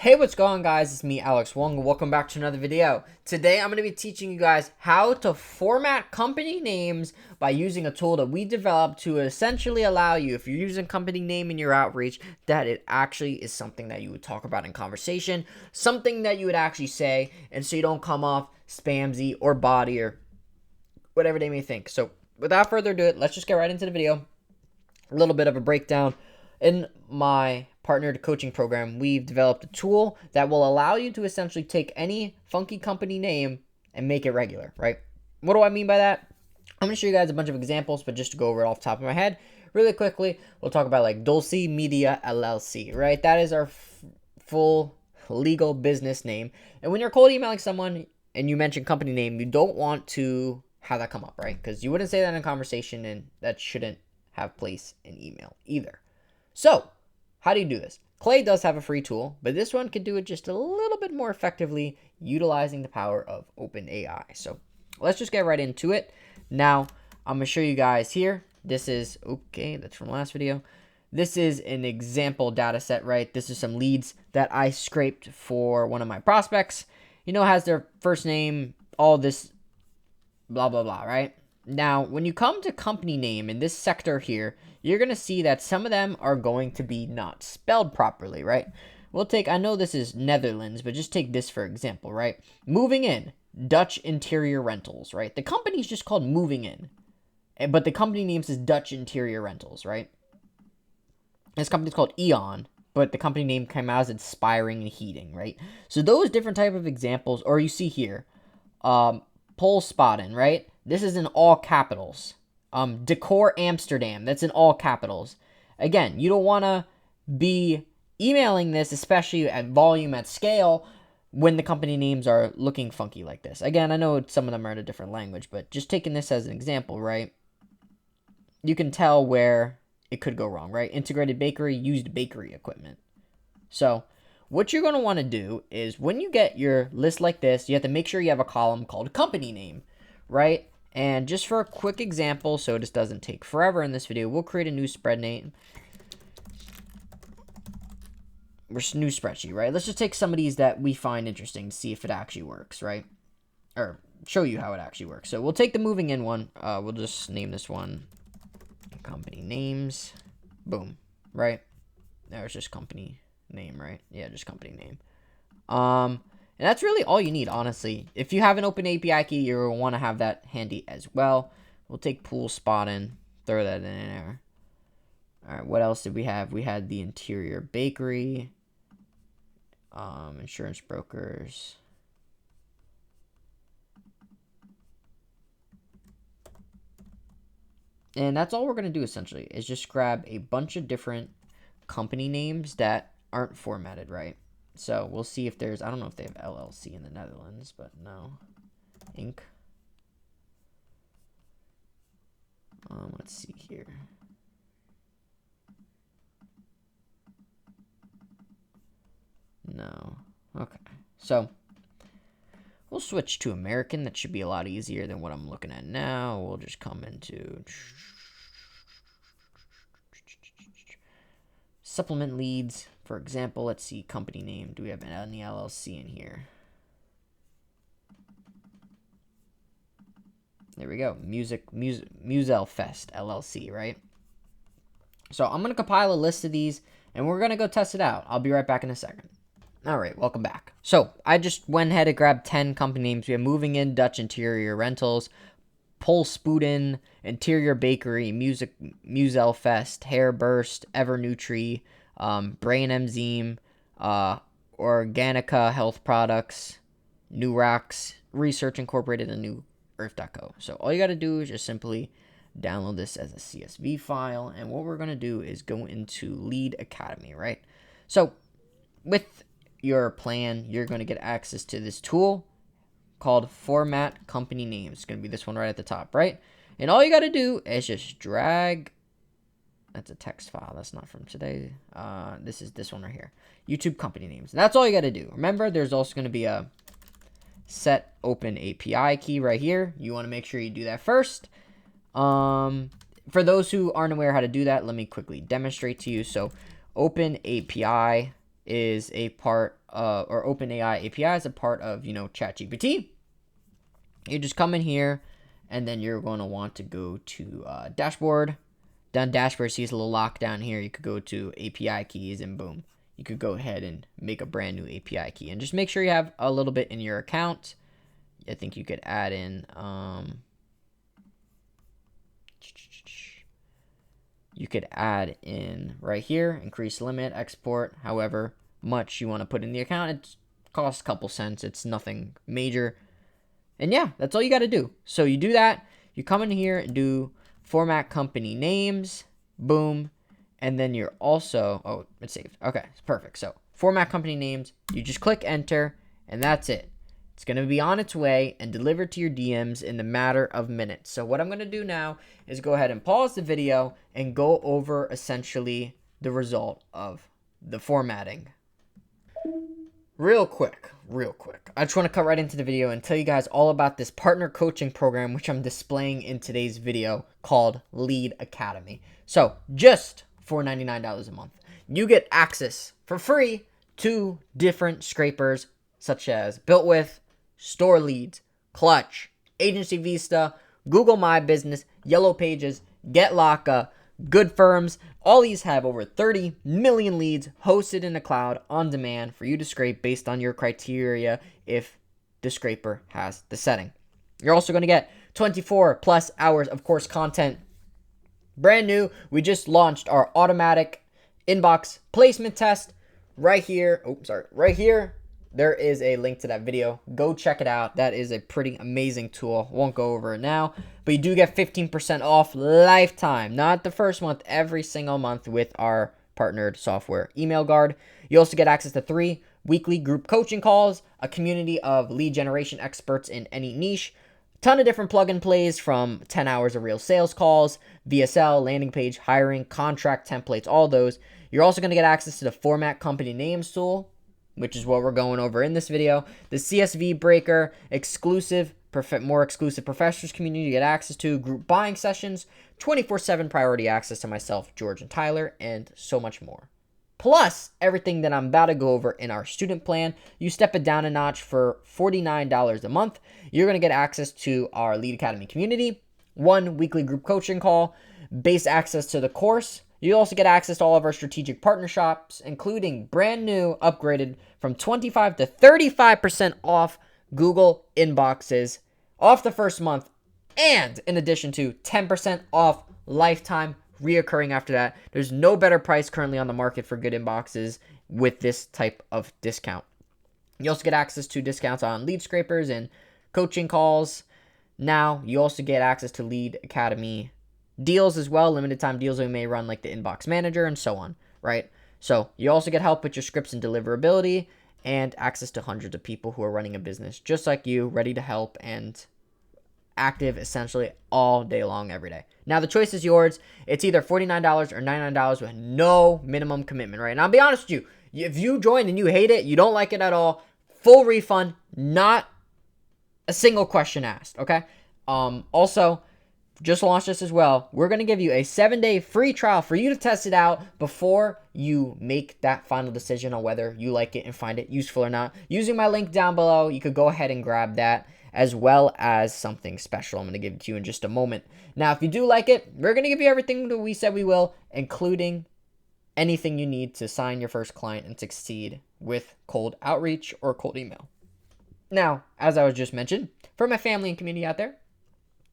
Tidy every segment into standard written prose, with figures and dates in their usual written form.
Hey, what's going on, guys? It's me, Alex Woung. Welcome back to another video. Today, I'm going to be teaching you guys how to format company names by using a tool that we developed to essentially allow you, if you're using company name in your outreach, that it actually is something that you would talk about in conversation, something that you would actually say, and so you don't come off spamsy or body or whatever they may think. So, without further ado, let's just get right into the video. A little bit of a breakdown. In my partnered coaching program, we've developed a tool that will allow you to essentially take any funky company name and make it regular, right? What do I mean by that? I'm going to show you guys a bunch of examples, but just to go over it off the top of my head really quickly, we'll talk about like Dulce Media LLC, right? That is our full legal business name. And when you're cold emailing someone and you mention company name, you don't want to have that come up, right? Because you wouldn't say that in a conversation, and that shouldn't have place in email either. So, how do you do this? Clay does have a free tool, but this one can do it just a little bit more effectively utilizing the power of OpenAI. So, let's just get right into it. Now, I'm going to show you guys here. This is, okay, that's from last video. This is an example data set, right? This is some leads that I scraped for one of my prospects. You know, has their first name, all this, blah, blah, blah, right? Now, when you come to company name in this sector here, you're going to see that some of them are going to be not spelled properly, right? We'll take, I know this is Netherlands, but just take this for example, right? Moving in, Dutch Interior Rentals, right? The company's just called Moving In, but the company name says Dutch Interior Rentals, right? This company's called Eon, but the company name came out as Inspiring and Heating, right? So those different type of examples, or you see here, Pole Spotting, right? This is in all capitals. Decor Amsterdam, that's in all capitals. Again, you don't want to be emailing this, especially at volume, at scale, when the company names are looking funky like this. Again, I know some of them are in a different language, but just taking this as an example, right? You can tell where it could go wrong, right? Integrated bakery, used bakery equipment. So what you're going to want to do is when you get your list like this, you have to make sure you have a column called company name, right? And just for a quick example, so this doesn't take forever in this video, we'll create a new spread name. New spreadsheet, right? Let's just take some of these that we find interesting to see if it actually works, right? Or show you how it actually works. So we'll take the moving in one. We'll just name this one company names. Boom, right? There's just company name, right? Yeah, just company name. And that's really all you need, honestly. If you have an open API key, you'll want to have that handy as well. We'll take pool spotting, throw that in there. All right, what else did we have? We had the interior bakery, insurance brokers. And that's all we're going to do, essentially, is just grab a bunch of different company names that aren't formatted right. So we'll see if there's, I don't know if they have LLC in the Netherlands, but no. Inc. Let's see here. No. Okay. So we'll switch to American. That should be a lot easier than what I'm looking at now. We'll just come into supplement leads. For example, let's see company name. Do we have any LLC in here? There we go. Musel Fest LLC, right? So I'm going to compile a list of these and we're going to go test it out. I'll be right back in a second. All right, welcome back. So I just went ahead and grabbed 10 company names. We have Moving In, Dutch Interior Rentals, Polspuden, Interior Bakery, Musel Fest, Hair Burst, Evernutri, Brain Enzyme, Organica Health Products, New Rocks, Research Incorporated, and New Earth.co. So all you got to do is just simply download this as a CSV file. And what we're going to do is go into Lead Academy, right? So with your plan, you're going to get access to this tool called Format Company Names. It's going to be this one right at the top, right? And all you got to do is just drag. That's a text file. That's not from today. This is this one right here. YouTube company names. And that's all you got to do. Remember, there's also going to be a set open API key right here. You want to make sure you do that first. For those who aren't aware how to do that, let me quickly demonstrate to you. So open API is a part of, or OpenAI API is a part of, ChatGPT. You just come in here, and then you're going to want to go to dashboard. Down dashboard, see this little lock down here. You could go to API keys, and boom, you could go ahead and make a brand new API key. And just make sure you have a little bit in your account. I think you could add in, you could add in right here, increase limit, export, however much you want to put in the account. It costs a couple cents. It's nothing major. And yeah, that's all you got to do. So you do that. You come in here and do format company names. Boom. And then you're also, oh, it's saved. Okay, it's perfect. So format company names. You just click enter, and that's it. It's going to be on its way and delivered to your DMs in the matter of minutes. So what I'm going to do now is go ahead and pause the video and go over essentially the result of the formatting. Real quick. I just want to cut right into the video and tell you guys all about this partner coaching program, which I'm displaying in today's video, called Lead Academy. So just for $99 a month, you get access for free to different scrapers such as Built With, Store Leads, Clutch, Agency Vista, Google My Business, Yellow Pages, GetLocka, Good Firms. All these have over 30 million leads hosted in the cloud on demand for you to scrape based on your criteria if the scraper has the setting. You're also going to get 24 plus hours of course content. Brand new, we just launched our automatic inbox placement test right here. Right here. There is a link to that video. Go check it out. That is a pretty amazing tool. Won't go over it now, but you do get 15% off lifetime, not the first month, every single month with our partnered software Email Guard. You also get access to 3 weekly group coaching calls, a community of lead generation experts in any niche, ton of different plug and plays from 10 hours of real sales calls, VSL, landing page, hiring, contract templates, all those. You're also going to get access to the format company names tool, which is what we're going over in this video. The CSV breaker, more exclusive professionals community you get access to, group buying sessions, 24/7 priority access to myself, George, and Tyler, and so much more. Plus, everything that I'm about to go over in our student plan. You step it down a notch for $49 a month. You're going to get access to our Lead Academy community, 1 weekly group coaching call, base access to the course. You also get access to all of our strategic partnerships, including brand new, upgraded from 25 to 35% off Google inboxes off the first month, and in addition to 10% off lifetime reoccurring after that. There's no better price currently on the market for good inboxes with this type of discount. You also get access to discounts on lead scrapers and coaching calls. Now, you also get access to Lead Academy deals as well, limited time deals we may run like the inbox manager and so on, right? So you also get help with your scripts and deliverability and access to hundreds of people who are running a business just like you, ready to help and active essentially all day long, every day. Now the choice is yours. It's either $49 or $99 with no minimum commitment, right? And I'll be honest with you, if you join and you hate it, you don't like it at all, full refund, not a single question asked, okay? Also, just launched this as well. We're going to give you a 7-day free trial for you to test it out before you make that final decision on whether you like it and find it useful or not. Using my link down below, you could go ahead and grab that, as well as something special I'm going to give it to you in just a moment. Now, if you do like it, we're going to give you everything that we said we will, including anything you need to sign your first client and succeed with cold outreach or cold email. Now, as I was just mentioned, for my family and community out there,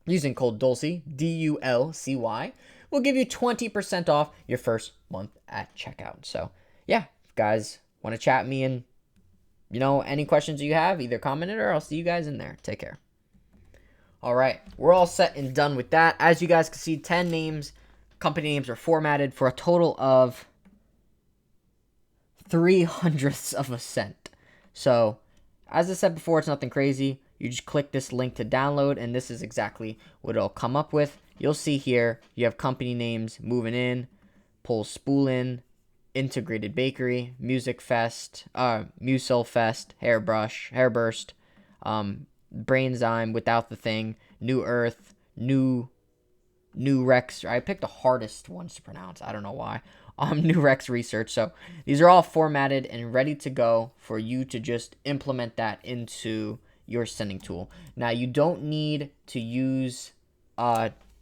using code DULCY, DULCY, will give you 20% off your first month at checkout. So, yeah, if you guys want to chat me and, any questions you have, either comment it or I'll see you guys in there. Take care. All right, we're all set and done with that. As you guys can see, 10 names, company names are formatted for a total of 0.03 of a cent. So, as I said before, it's nothing crazy. You just click this link to download, and this is exactly what it'll come up with. You'll see here, you have company names, Moving In, Pull Spoolin, Integrated Bakery, Music Fest, Musil Fest, Hairbrush, Hairburst, Brainzyme, Without the Thing, New Earth, New Rex. I picked the hardest ones to pronounce. I don't know why. new Rex research. So these are all formatted and ready to go for you to just implement that into your sending tool. Now, you don't need to use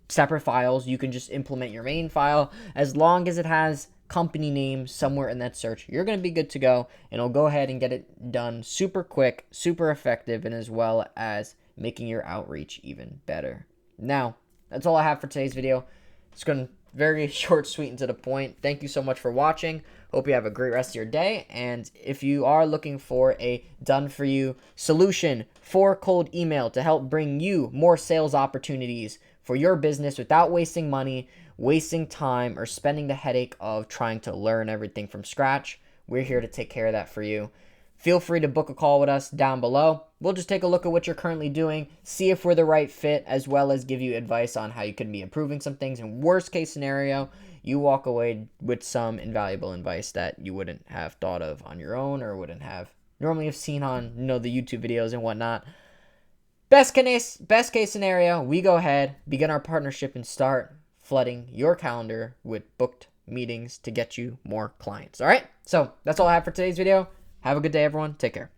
separate files. You can just implement your main file as long as it has company name somewhere in that search. You're going to be good to go, and it'll go ahead and get it done super quick, super effective, and as well as making your outreach even better. Now, that's all I have for today's video. It's going to very short, sweet, and to the point. Thank you so much for watching. Hope you have a great rest of your day. And if you are looking for a done-for-you solution for cold email to help bring you more sales opportunities for your business without wasting money, wasting time, or spending the headache of trying to learn everything from scratch, we're here to take care of that for you. Feel free to book a call with us down below. We'll just take a look at what you're currently doing, see if we're the right fit, as well as give you advice on how you could be improving some things. In worst case scenario, you walk away with some invaluable advice that you wouldn't have thought of on your own or wouldn't have normally have seen on the YouTube videos and whatnot. Best case scenario, we go ahead, begin our partnership, and start flooding your calendar with booked meetings to get you more clients. All right, so that's all I have for today's video. Have a good day, everyone. Take care.